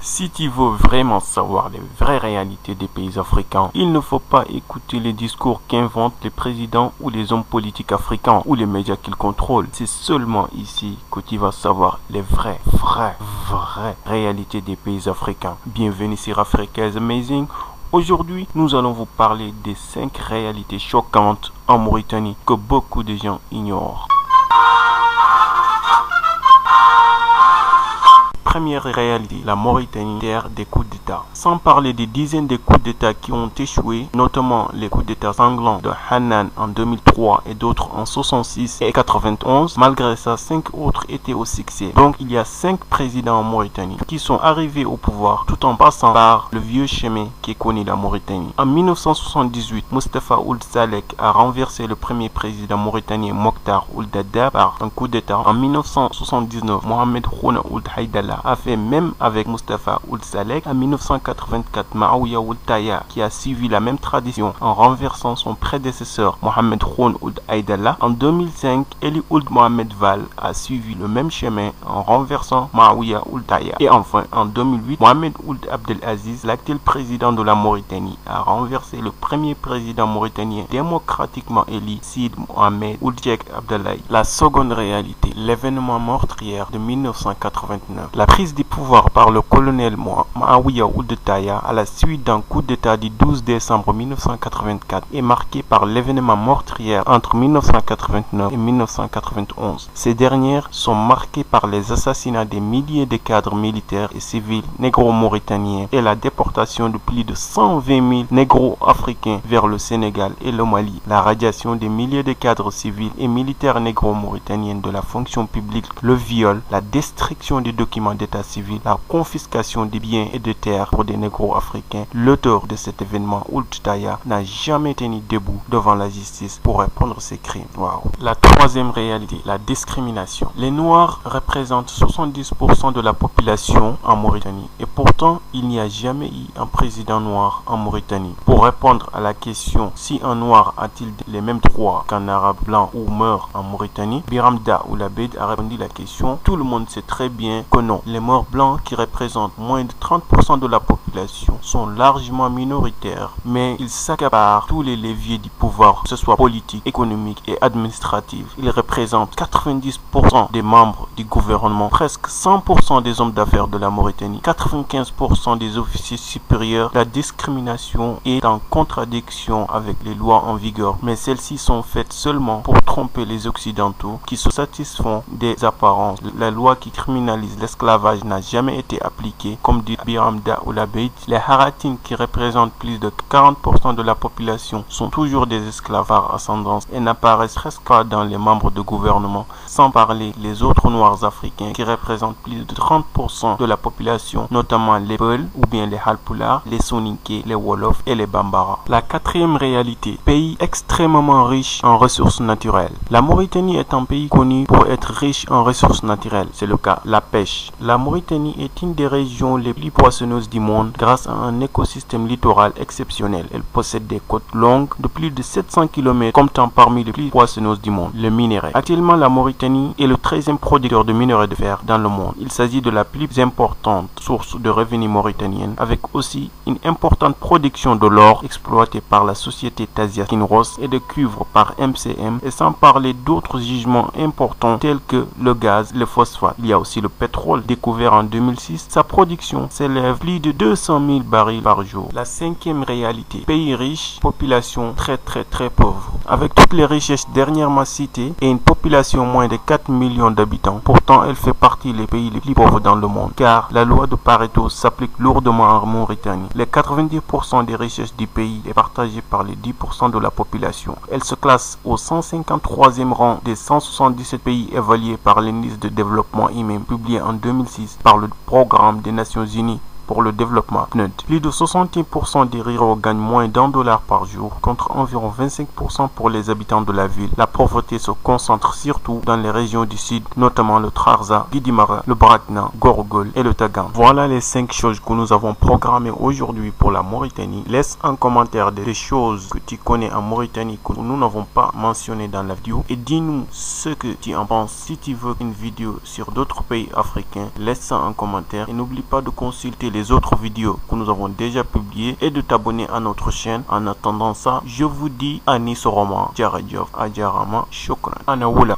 Si tu veux vraiment savoir les vraies réalités des pays africains, il ne faut pas écouter les discours qu'inventent les présidents ou les hommes politiques africains ou les médias qu'ils contrôlent. C'est seulement ici que tu vas savoir les vraies réalités des pays africains. Bienvenue sur Africa is Amazing. Aujourd'hui, nous allons vous parler des 5 réalités choquantes en Mauritanie que beaucoup de gens ignorent. Première réalité, la Mauritanie, terre des coups d'État. Sans parler des dizaines de coups d'État qui ont échoué, notamment les coups d'État sanglants de Hannan en 2003 et d'autres en 66 et 91, malgré ça, 5 autres étaient au succès. Donc il y a 5 présidents en Mauritanie qui sont arrivés au pouvoir tout en passant par le vieux chemin qui connaît la Mauritanie. En 1978, Mustafa Ould Salek a renversé le premier président mauritanien Mokhtar Ould Daddah par un coup d'État. En 1979, Mohamed Khouna Ould Haïdallah a fait même avec Mustafa Ould Salek. En 1984, Maouya Ould Taya qui a suivi la même tradition en renversant son prédécesseur Mohamed Khouna Ould Haïdallah. En 2005, Eli Ould Mohamed Val a suivi le même chemin en renversant Maouya Ould Taya. Et enfin, en 2008, Mohamed Ould Abdelaziz, l'actuel président de la Mauritanie, a renversé le premier président mauritanien démocratiquement élu, Sid Mohamed Ould Cheikh Abdallahi. La seconde réalité, l'événement meurtrier de 1989. La prise du pouvoir par le colonel Maouya Ould Taya à la suite d'un coup d'État du 12 décembre 1984 est marquée par l'événement meurtrier entre 1989 et 1991. Ces dernières sont marquées par les assassinats des milliers de cadres militaires et civils négro-mauritaniens et la déportation de plus de 120 000 négro-africains vers le Sénégal et le Mali, la radiation des milliers de cadres civils et militaires négro-mauritaniens de la fonction publique, le viol, la destruction des documents d'état civil, la confiscation des biens et de terres pour des négro-africains. L'auteur de cet événement, Ould Taya, n'a jamais tenu debout devant la justice pour répondre à ses crimes. Wow. La troisième réalité, la discrimination. Les Noirs représentent 70% de la population en Mauritanie et pourtant, il n'y a jamais eu un président noir en Mauritanie. Pour répondre à la question si un Noir a-t-il les mêmes droits qu'un Arabe blanc ou meurt en Mauritanie, Biram Da Oulabed a répondu à la question. Tout le monde sait très bien que non. Les Morts blancs, qui représentent moins de 30% de la population, sont largement minoritaires, mais ils s'accaparent tous les leviers du pouvoir, que ce soit politique, économique et administratif. Ils représentent 90% des membres du gouvernement, presque 100% des hommes d'affaires de la Mauritanie, 95% des officiers supérieurs. La discrimination est en contradiction avec les lois en vigueur, mais celles-ci sont faites seulement pour tromper les Occidentaux qui se satisfont des apparences. La loi qui criminalise l'esclavage n'a jamais été appliquée, comme dit Biram Da Oulabed. Les Haratines, qui représentent plus de 40% de la population, sont toujours des esclaves par ascendance et n'apparaissent presque pas dans les membres de gouvernement, sans parler les autres Noirs africains qui représentent plus de 30% de la population, notamment les Peuls ou bien les Halpulaar, les Soninké, les Wolof et les Bambara. La quatrième réalité, pays extrêmement riche en ressources naturelles. La Mauritanie est un pays connu pour être riche en ressources naturelles. C'est le cas, la pêche. La Mauritanie est une des régions les plus poissonneuses du monde grâce à un écosystème littoral exceptionnel. Elle possède des côtes longues de plus de 700 km, comptant parmi les plus poissonneuses du monde. Le minerai. Actuellement, la Mauritanie est le 13e producteur de minerai de fer dans le monde. Il s'agit de la plus importante source de revenus mauritanienne, avec aussi une importante production de l'or exploité par la société Tazia Kinross et de cuivre par MCM, et sans parler d'autres gisements importants tels que le gaz, le phosphate. Il y a aussi le pétrole découvert en 2006. Sa production s'élève plus de 200 000 barils par jour. La cinquième réalité, pays riche, population très pauvre. Avec toutes les richesses dernièrement citées et une population moins de 4 millions d'habitants, pourtant elle fait partie des pays les plus pauvres dans le monde, car la loi de Pareto s'applique lourdement en Mauritanie. Les 90% des richesses du pays est partagée par les 10% de la population. Elle se classe au 153e rang des 177 pays évalués par l'indice de développement humain publié en 2006 par le Programme des Nations Unies pour le développement PNUD. Plus de 60% des ruraux gagnent moins d'$1 par jour, contre environ 25% pour les habitants de la ville. La pauvreté se concentre surtout dans les régions du sud, notamment le Trarza, Guidimara, le Brakna, Gorgol et le Tagan. Voilà les 5 choses que nous avons programmées aujourd'hui pour la Mauritanie. Laisse un commentaire des choses que tu connais en Mauritanie que nous n'avons pas mentionné dans la vidéo et dis-nous ce que tu en penses. Si tu veux une vidéo sur d'autres pays africains, laisse ça en commentaire et n'oublie pas de consulter les autres vidéos que nous avons déjà publiées et de t'abonner à notre chaîne. En attendant ça, je vous dis Anis Roman, Djara Diof, Adjarama, Shukran, Anaoula.